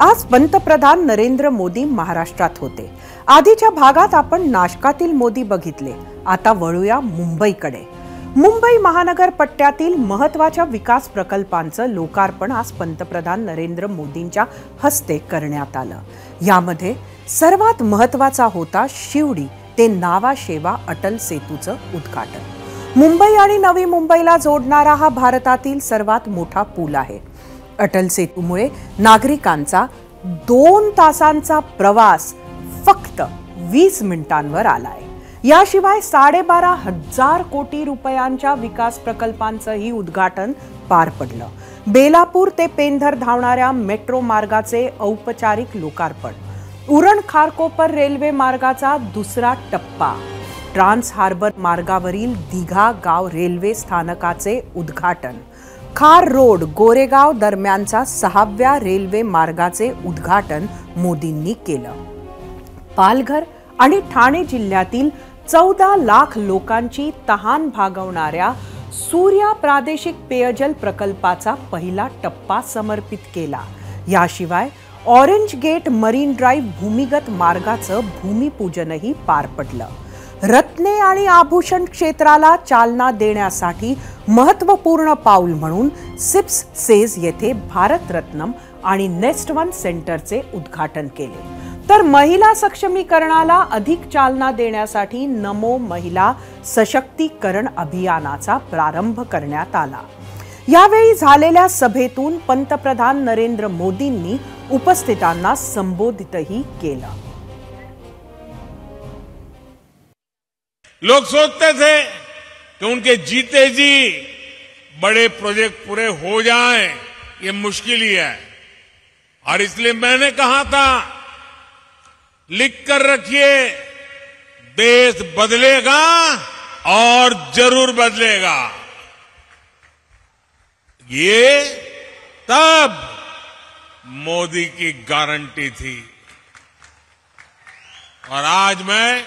आज पंतप्रधान नरेंद्र मोदी महाराष्ट्रात होते। आधीच्या भागात आपण नाशकातील मोदी बघितले, आता वळूया मुंबईकडे। मुंबई महानगर पट्ट्यातील महत्त्वाच्या विकास प्रकल्पांचं लोकार्पण आज पंतप्रधान नरेंद्र मोदींच्या हस्ते करण्यात आलं। यामध्ये सर्वात महत्त्वाचा होता शिवडी ते नावाशेवा अटल सेतूचं उद्घाटन। मुंबई आणि नवी मुंबईला जोडणारा हा भारतातील सर्वात मोठा पूल आहे। अटल सेतूमुळे नागरिकांचा 2 तासांचा प्रवास फक्त 20 मिनिटांवर आलाय। याशिवाय 12.5 कोटी रुपयांच्या विकास प्रकल्पांचंही उद्घाटन पार पडलं। बेलापूर ते पेंधर धावणाऱ्या मेट्रो मार्गाचे औपचारिक लोकार्पण, उरण खारकोपर रेल्वे मार्गाचा दुसरा टप्पा, ट्रान्स हार्बर मार्गावरील दिघा गाव रेल्वे स्थानकाचे उद्घाटन, खार रोड गोरेगाव दरम्यानचा 6व्या रेल्वे मार्गाचे उद्घाटन मोदींनी केलं। पालघर आणि ठाणे जिल्ह्यातील 14 लाख लोकांची तहान भागवणाऱ्या सूर्या प्रादेशिक पेयजल प्रकल्पाचा पहिला टप्पा समर्पित केला। याशिवाय ऑरेंज गेट मरीन ड्राईव्ह भूमिगत मार्गाचं भूमिपूजनही पार पडलं। रत्ने आणि आभूषण क्षेत्राला चालना देण्यासाठी महत्त्वपूर्ण पाऊल म्हणून सिप्स सेज येथे भारतरत्नम आणि नेस्ट वन सेंटरचे उद्घाटन केले। तर महिला सक्षमीकरणाला अधिक चालना देण्यासाठी नमो महिला सशक्तीकरण अभियानाचा प्रारंभ करण्यात आला। यावेळी झालेल्या सभेतून पंतप्रधान नरेंद्र मोदींनी उपस्थितांना संबोधितही केलं। लोग सोचते थे कि उनके जीते जी बड़े प्रोजेक्ट पूरे हो जाएं, ये मुश्किल ही है, और इसलिए मैंने कहा था, लिख कर रखिए, देश बदलेगा और जरूर बदलेगा। ये तब मोदी की गारंटी थी। और आज मैं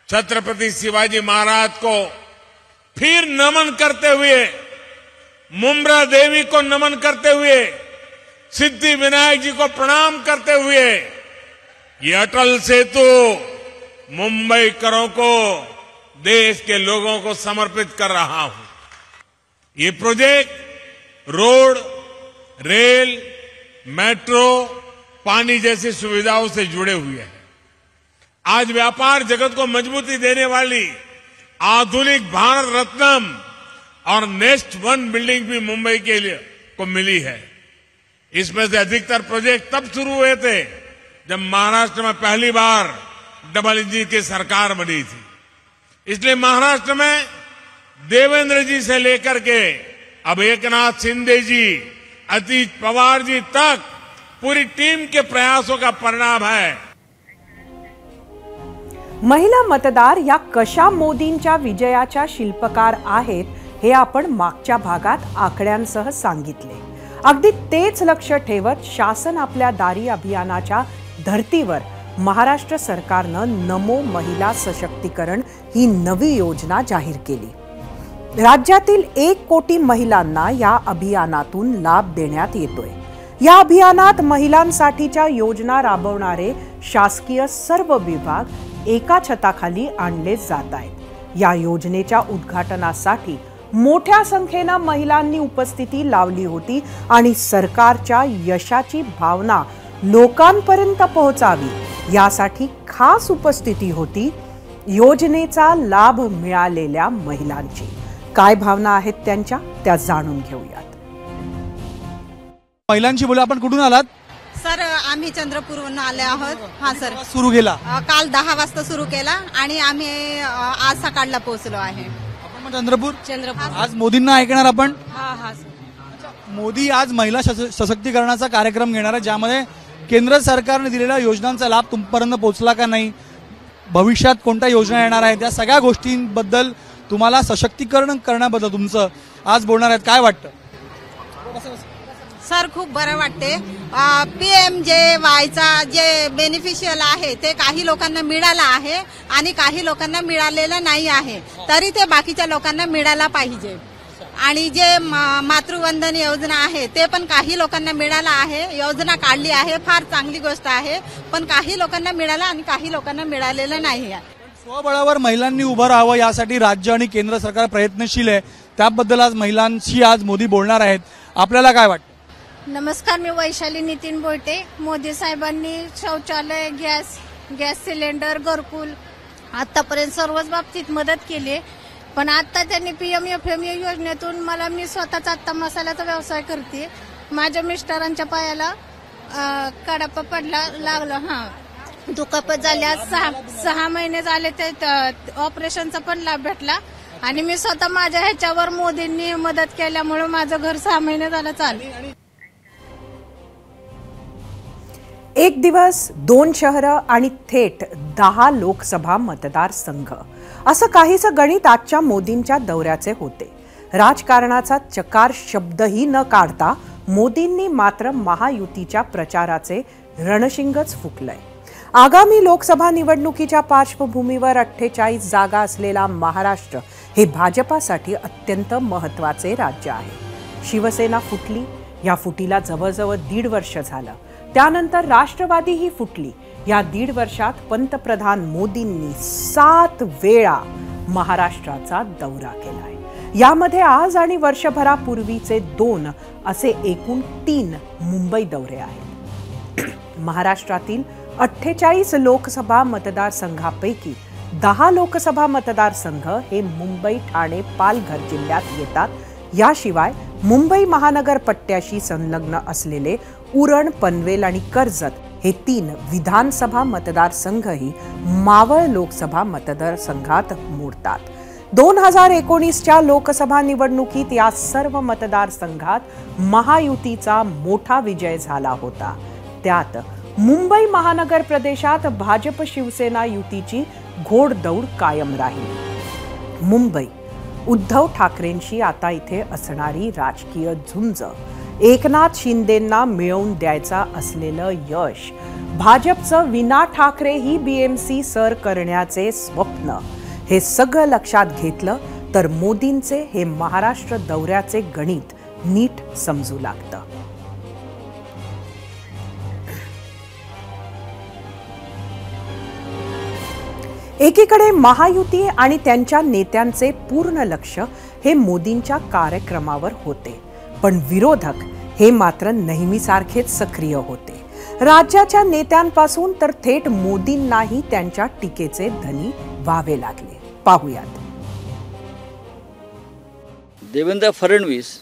छत्रपति शिवाजी महाराज को फिर नमन करते हुए, मुम्बरा देवी को नमन करते हुए, सिद्धि विनायक जी को प्रणाम करते हुए ये अटल सेतु मुंबईकरों को, देश के लोगों को समर्पित कर रहा हूं। ये प्रोजेक्ट रोड, रेल, मेट्रो, पानी जैसी सुविधाओं से जुड़े हुए हैं। आज व्यापार जगत को मजबूती देने वाली आधुनिक भारत रत्नम और नेस्ट वन बिल्डिंग भी मुंबई के लिए को मिली है। इसमें से अधिकतर प्रोजेक्ट तब शुरू हुए थे जब महाराष्ट्र में पहली बार डबल इंजन की सरकार बनी थी। इसलिए महाराष्ट्र में देवेंद्र जी से लेकर के अब एकनाथ शिंदे जी, अजीत पवार जी तक पूरी टीम के प्रयासों का परिणाम है। महिला मतदार या कशा मोदींच्या विजयाच्या शिल्पकार आहेत हे आपण मागच्या भागात आकड्यांसह सांगितले। अगदी तेच लक्ष ठेवत शासन आपल्या दारी अभियानाच्या धर्तीवर महाराष्ट्र सरकारनं नमो महिला सशक्तीकरण ही नवी योजना जाहीर केली। राज्यातील 1 कोटी महिलांना या अभियानातून लाभ देण्यात येतोय। या अभियानात महिलांसाठीच्या योजना राबवणारे शासकीय सर्व विभाग एका छताखाली आणले जात आहेत। या योजनेच्या उद्घाटनासाठी मोठ्या संख्येने महिलांनी उपस्थिती लावली होती आणि सरकारच्या यशाची भावना लोकांपर्यंत पोहोचावी यासाठी खास उपस्थिती होती योजनेचा लाभ मिळालेल्या महिलांची। काय भावना आहेत त्यांच्या त्या जाणून घेऊयात। महिलांची बोला, आपण कुठून आलात? सर आम्ही चंद्रपूरवरून आले आहोत। हां सर, सुरू केला काल 10 वाजता सुरू केला आणि आम्ही आज सकाळला पोहोचलो आहे। आपण चंद्रपूर चंद्रपूर आज मोदींना ऐकणार आपण। हां हां, मोदी आज महिला सशक्तीकरणाचा कार्यक्रम घेणार आहे, ज्यामध्ये केंद्र सरकारने दिलेल्या योजनांचा लाभ तुमपर्यंत पोहोचला का नाही, भविष्यात कोणत्या योजना येणार आहेत, त्या सगळ्या गोष्टींबद्दल, तुम्हाला सशक्तीकरण करण्याबद्दल तुमचं आज बोलणार आहेत। काय वाटतं सर? खूप बरं वाटते। PMJYचा जे बेनिफिशियल आहे ते काही लोकांना मिळाला आहे आणि काही लोकांना मिळालेलं नाही आहे, तरी ते बाकीच्या लोकांना मिळाला पाहिजे। आणि जे मातृवंदन योजना आहे ते पण काही लोकांना मिळाला आहे. योजना काढली आहे, फार चांगली गोष्ट आहे, पण काही लोकांना मिळाला आणि काही लोकांना मिळालेलं नाही आहे. स्वबळावर महिलांनी उभं राहावं यासाठी राज्य आणि केंद्र सरकार प्रयत्नशील आहे. त्याबद्दल आज महिलांशी आज मोदी बोलणार आहेत. आपल्याला काय वाटतं? नमस्कार, मी वैशाली नितीन बोलते. मोदी साहेबांनी शौचालय, गॅस सिलेंडर, घरकुल आतापर्यंत सर्वच बाबतीत मदत केली. पण आता त्यांनी PMFME योजनेतून मी स्वतःचा आत्ता मसाल्याचा व्यवसाय करते. माझ्या मिस्टरांच्या पायाला कडापा लागला, दुखापत झाली. आज 6 महिने झाले ते ऑपरेशनचा पण लाभ भेटला आणि मी स्वतः माझ्या ह्याच्यावर मोदींनी मदत केल्यामुळे माझं घर 6 महिने झालं चालू. एक दिवस, 2 शहरं आणि थेट 10 लोकसभा मतदारसंघ, असं काहीसं गणित आजच्या मोदींच्या दौऱ्याचे होते. राजकारणाचा चकार शब्दही न काढता मोदींनी मात्र महायुतीच्या प्रचाराचे रणशिंगच फुकलंय. आगामी लोकसभा निवडणुकीच्या पार्श्वभूमीवर 48 जागा असलेला महाराष्ट्र हे भाजपासाठी अत्यंत महत्त्वाचे राज्य आहे. शिवसेना फुटली, या फुटीला जवळजवळ 1.5 वर्ष झालं. त्यानंतर राष्ट्रवादीही फुटली. या 1.5 वर्षात पंतप्रधान मोदींनी 7 वेळा महाराष्ट्राचा दौरा केलाय. यामध्ये आज आणि वर्षभरापूर्वीचे 2 असे एकूण 3 मुंबई दौरे आहेत. महाराष्ट्रातील 48 लोकसभा मतदारसंघापैकी 10 लोकसभा मतदारसंघ हे मुंबई, ठाणे, पालघर जिल्ह्यात येतात. याशिवाय मुंबई महानगर पट्ट्याशी संलग्न असलेले उरण, पनवेल आणि कर्जत हे 3 विधानसभा मतदारसंघही मावळ लोकसभा मतदारसंघात मोडतात. 2019च्या लोकसभा निवडणुकीत या सर्व मतदारसंघात महायुतीचा मोठा विजय झाला होता. त्यात मुंबई महानगर प्रदेशात भाजप शिवसेना युतीची घोडदौड कायम राहिली. मुंबई, उद्धव ठाकरेंशी आता इथे असणारी राजकीय झुंज, एकनाथ शिंदेंना मिळवून द्यायचा असलेलं यश, भाजपचं विना ठाकरे ही BMC सर करण्याचे स्वप्न, हे सगळं लक्षात घेतलं तर मोदींचे हे महाराष्ट्र दौऱ्याचे गणित नीट समजू लागतं. एकीकडे महायुती आणि त्यांच्या नेत्यांचे पूर्ण लक्ष हे मोदींच्या कार्यक्रमावर होते, पण विरोधक हे मात्र नेहमीसारखेच सक्रिय होते. राज्याच्या नेत्यांपासून तर थेट मोदींनाही त्यांच्या टीकेचे धनी व्हावे लागले. पाहूयात. देवेंद्र फडणवीस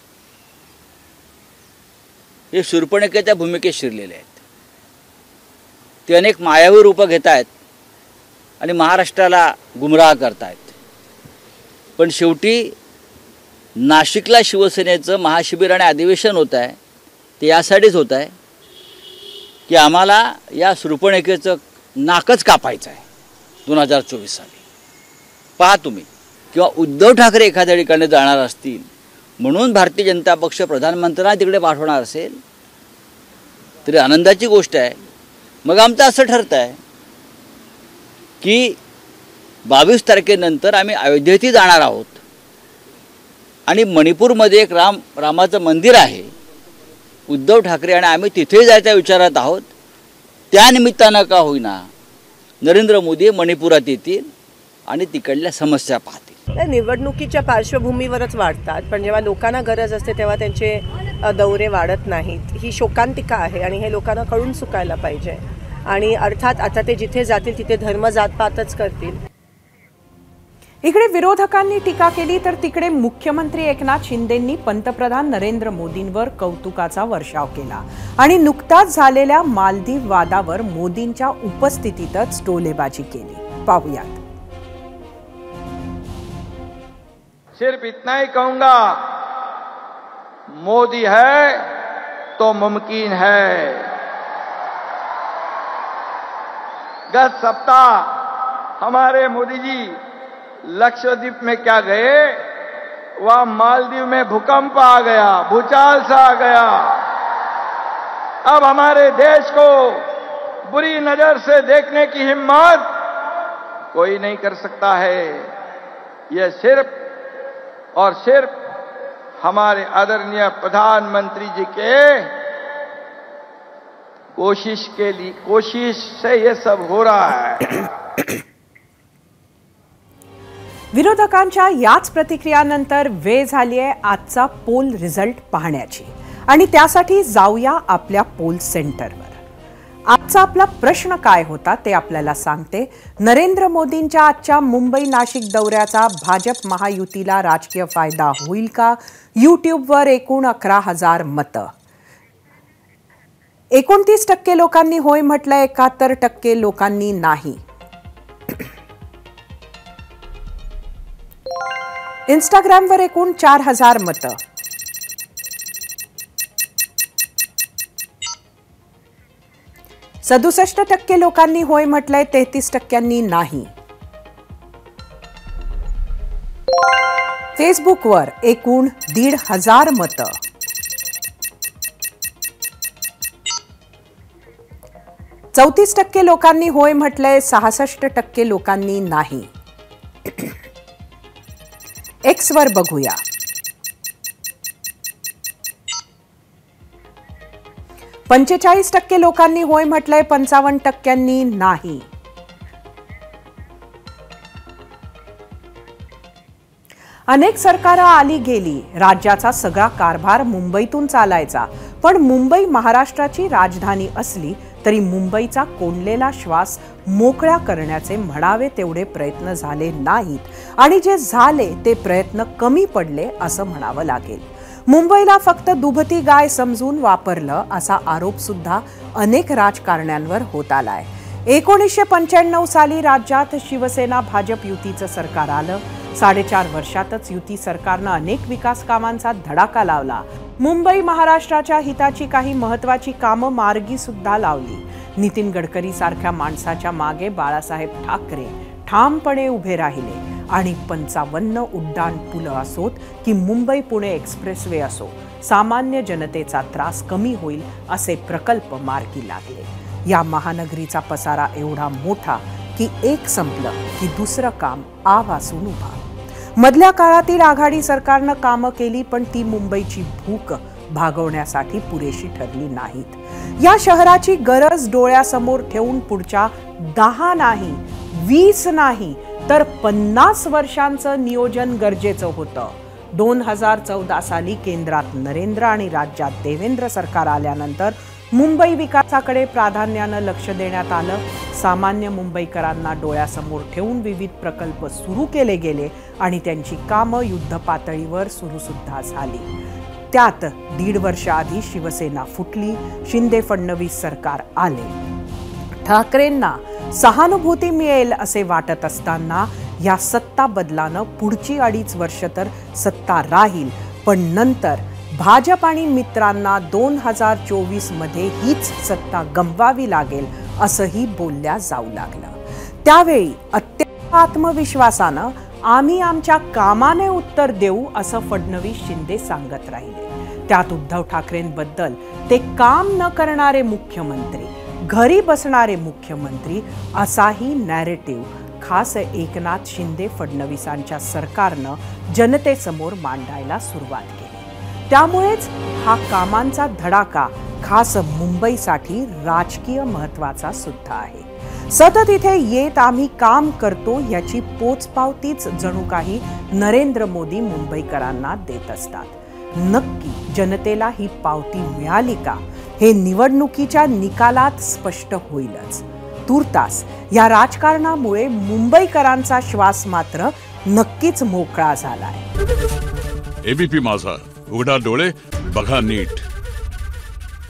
हे शूर्पणखेच्या भूमिकेत शिरलेले आहेत. ते अनेक मायावी रूपं घेत आहेत आणि महाराष्ट्राला गुमराह करतायत. पण शेवटी नाशिकला शिवसेनेचं महाशिबिर आणि अधिवेशन होत आहे ते यासाठीच होत आहे की आम्हाला या शूर्पणखेचं नाकच कापायचं आहे 2024 साली. पहा तुम्ही, किंवा उद्धव ठाकरे एखाद्या ठिकाणी जाणार असतील म्हणून भारतीय जनता पक्ष प्रधानमंत्र्यांना तिकडे पाठवणार असेल तरी आनंदाची गोष्ट आहे. मग आमचं असं ठरतं आहे की 22 तारखेनंतर आम्ही अयोध्येतही जाणार आहोत आणि मणिपूरमध्ये एक रामाचं मंदिर आहे. उद्धव ठाकरे आणि आम्ही तिथे जायच्या विचारात आहोत. त्यानिमित्तानं का होईना नरेंद्र मोदी मणिपुरात येतील आणि तिकडल्या समस्या पाहतील. निवडणुकीच्या पार्श्वभूमीवरच वाढतात, पण जेव्हा लोकांना गरज असते तेव्हा त्यांचे दौरे वाढत नाहीत. ही शोकांतिका आहे आणि हे लोकांना कळून चुकायला पाहिजे. आणि अर्थात आता ते जिथे जातील तिथे धर्म जातपातच करतील. इकडे विरोधकांनी टीका केली तर तिकडे मुख्यमंत्री एकनाथ शिंदेंनी पंतप्रधान नरेंद्र मोदींवर कौतुकाचा वर्षाव केला आणि नुकताच झालेल्या मालदीव वादावर मोदींच्या उपस्थितीतच टोलेबाजी केली. पाहूयात. सिर्फ इतना ही कहूंगा, मोदी है तो मुमकिन है. गत सप्ताह हमारे मोदी जी लक्षद्वीप में क्या गए, वहां मालदीव में भूकंप आ गया, भूचाल सा आ गया. अब हमारे देश को बुरी नजर से देखने की हिम्मत कोई नहीं कर सकता है. यह सिर्फ और सिर्फ हमारे आदरणीय प्रधानमंत्री जी के कोशिश से ये सब हो रहा है। विरोधकांच्या याच प्रतिक्रियानंतर वेळ झाली आहे आजचा पोल रिझल्ट पाहण्याची आणि त्यासाठी जाऊया आपल्या पोल सेंटरवर। आजचा आपला प्रश्न काय होता ते आपल्याला सांगते। नरेंद्र मोदींच्या आजच्या मुंबई नाशिक दौऱ्याचा भाजप महायुतीला राजकीय फायदा होईल का? यूट्यूबवर एकूण 11,000 मतं। 29% लोकांनी होय म्हटलंय, 71% लोकांनी नाही। इंस्टाग्रामवर एकूण 4,000 मतं। 67% लोकांनी होय म्हटलंय, 33% नाही। फेसबुकवर एकूण 1,500 मतं। 34% लोकांनी होय म्हटलंय, 66% लोकांनी नाही। एक्सवर बघूया। 45% लोकांनी होय म्हटलंय, 55% नाही। अनेक सरकारं आली गेली, राज्याचा सगळा कारभार मुंबईतून चालायचा, पण मुंबई महाराष्ट्राची राजधानी असली तरी मुंबईचा कोंडलेला श्वास मोकळा करण्याचे म्हणावे तेवढे प्रयत्न झाले नाहीत आणि जे झाले ते प्रयत्न कमी पडले असं म्हणावं लागेल। मुंबईला फक्त दुभती गाय समजून वापरलं असा आरोप सुद्धा अनेक राजकारण्यांवर होत आलाय। 1995 साली राज्यात शिवसेना भाजप युतीचं सरकार आलं। 4.5 वर्षातच युती सरकारनं अनेक विकास कामांचा धडाका लावला। मुंबई महाराष्ट्राच्या हिताची काही महत्त्वाची कामं मार्गी सुद्धा लावली। नितीन गडकरी सारख्या माणसाच्या मागे बाळासाहेब ठाकरे ठामपणे उभे राहिले आणि 55 उड्डाण पुलं असोत की मुंबई पुणे एक्सप्रेसवे असो, सामान्य जनतेचा त्रास कमी होईल असे प्रकल्प मार्गी लागले। या महानगरीचा पसारा एवढा मोठा की एक संपलं की दुसरं काम आवासून उभा। मधल्या काळातील आघाडी सरकारनं कामं केली, पण ती मुंबईची भूक भागवण्यासाठी पुरेशी ठरली नाहीत। या शहराची गरज डोळ्यासमोर ठेवून पुढच्या 10 नाही, 20 नाही तर 50 वर्षांचं नियोजन गरजेचं होतं। 2014 साली केंद्रात नरेंद्र आणि राज्यात देवेंद्र सरकार आल्यानंतर मुंबई विकासाकडे प्राधान्यानं लक्ष देण्यात आलं। सामान्य मुंबईकरांना डोळ्यासमोर ठेवून विविध प्रकल्प सुरू केले गेले आणि त्यांची कामं युद्ध पातळीवर सुरू सुद्धा झाली। त्यात 1.5 वर्ष आधी शिवसेना फुटली, शिंदे फडणवीस सरकार आले। ठाकरेंना सहानुभूती मिळेल असे वाटत असताना या सत्ता बदलानं पुढची 2.5 वर्ष तर सत्ता राहील, पण नंतर भाजप आणि मित्रांना 2024 मध्ये हीच सत्ता गमवावी लागेल असंही बोलल्या जाऊ लागलं। त्यावेळी अत्यंत आत्मविश्वासानं आम्ही आमच्या कामाने उत्तर देऊ असं फडणवीस शिंदे सांगत राहिले। त्यात उद्धव ठाकरेंबद्दल ते काम न करणारे मुख्यमंत्री, घरी बसणारे मुख्यमंत्री असाही नॅरेटिव्ह खास एकनाथ शिंदे फडणवीसांच्या सरकारनं जनतेसमोर मांडायला सुरुवात केली। त्यामुळेच हा कामांचा धडाका खास मुंबईसाठी राजकीय महत्त्वाचा सुद्धा आहे। सतत इथे येत आम्ही काम करतो याची पोचपावतीच जणू काही नरेंद्र मोदी मुंबईकरांना देत असतात। नक्की जनतेला ही पावती मिळाली का हे निवडणुकीच्या निकालात स्पष्ट होईलच। तूर्तास या राजकारणामुळे मुंबईकरांचा श्वास मात्र नक्कीच मोकळा झालाय। एबीपी माझा, उघडा डोळे बघा नीट।